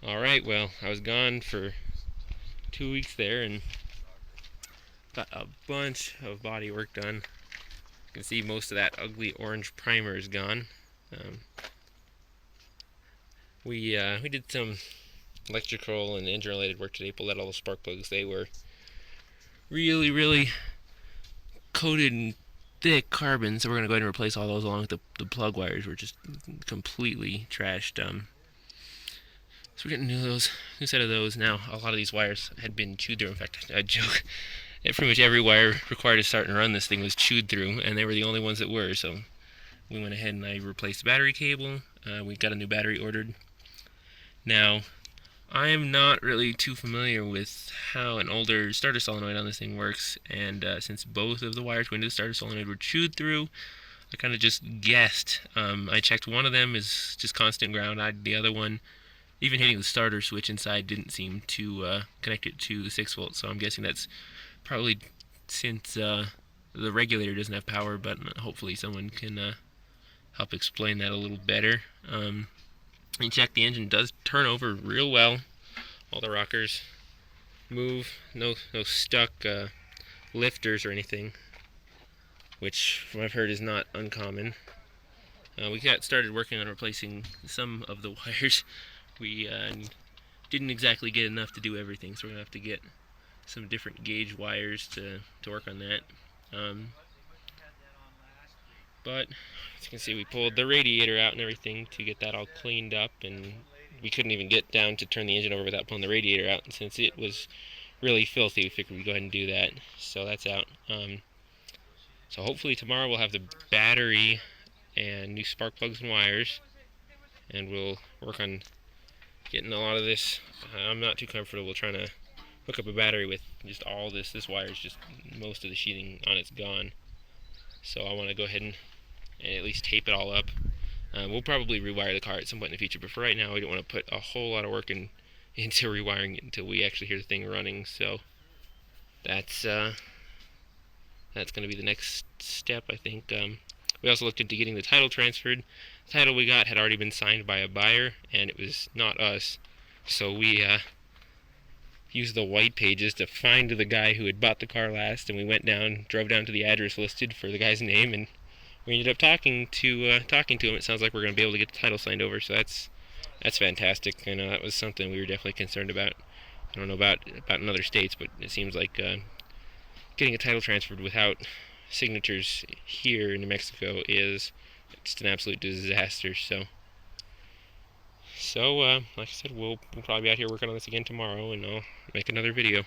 Alright, well, I was gone for 2 weeks there and got a bunch of body work done. You can see most of that ugly orange primer is gone. Um, we did some electrical and engine related work today, pulled out all the spark plugs. They were really coated in thick carbon, so we're going to go ahead and replace all those along with the plug wires. Were just completely trashed. So we're getting new set of those. Now, a lot of these wires had been chewed through. In fact, I joke, pretty much every wire required to start and run this thing was chewed through, and they were the only ones that were. So we went ahead and I replaced the battery cable. We got a new battery ordered. Now, I am not really too familiar with how an older starter solenoid on this thing works, and since both of the wires going to the starter solenoid were chewed through, I kind of just guessed. I checked one of them is just constant ground. The other one, even hitting the starter switch inside, didn't seem to connect it to the 6 volt, so I'm guessing that's probably since the regulator doesn't have power, but hopefully someone can help explain that a little better. You check, the engine does turn over real well. All the rockers move, no stuck lifters or anything, which from what I've heard is not uncommon. We got started working on replacing some of the wires. We didn't exactly get enough to do everything, so we're going to have to get some different gauge wires to work on that. But as you can see, we pulled the radiator out and everything to get that all cleaned up, and we couldn't even get down to turn the engine over without pulling the radiator out, and since it was really filthy, we figured we'd go ahead and do that. So that's out. So hopefully tomorrow we'll have the battery and new spark plugs and wires, and we'll work on getting a lot of this. I'm not too comfortable trying to hook up a battery with just all this. This wire is just, most of the sheathing on it's gone. So I want to go ahead and at least tape it all up. We'll probably rewire the car at some point in the future, but for right now we don't want to put a whole lot of work into rewiring it until we actually hear the thing running. So that's going to be the next step, I think. We also looked into getting the title transferred. The title we got had already been signed by a buyer, and it was not us. So we used the white pages to find the guy who had bought the car last, and we drove down to the address listed for the guy's name, and we ended up talking to him. It sounds like we're going to be able to get the title signed over, so that's fantastic. I know that was something we were definitely concerned about. I don't know about in other states, but it seems like getting a title transferred without signatures here in New Mexico is just an absolute disaster. So like I said, we'll probably be out here working on this again tomorrow, and I'll make another video.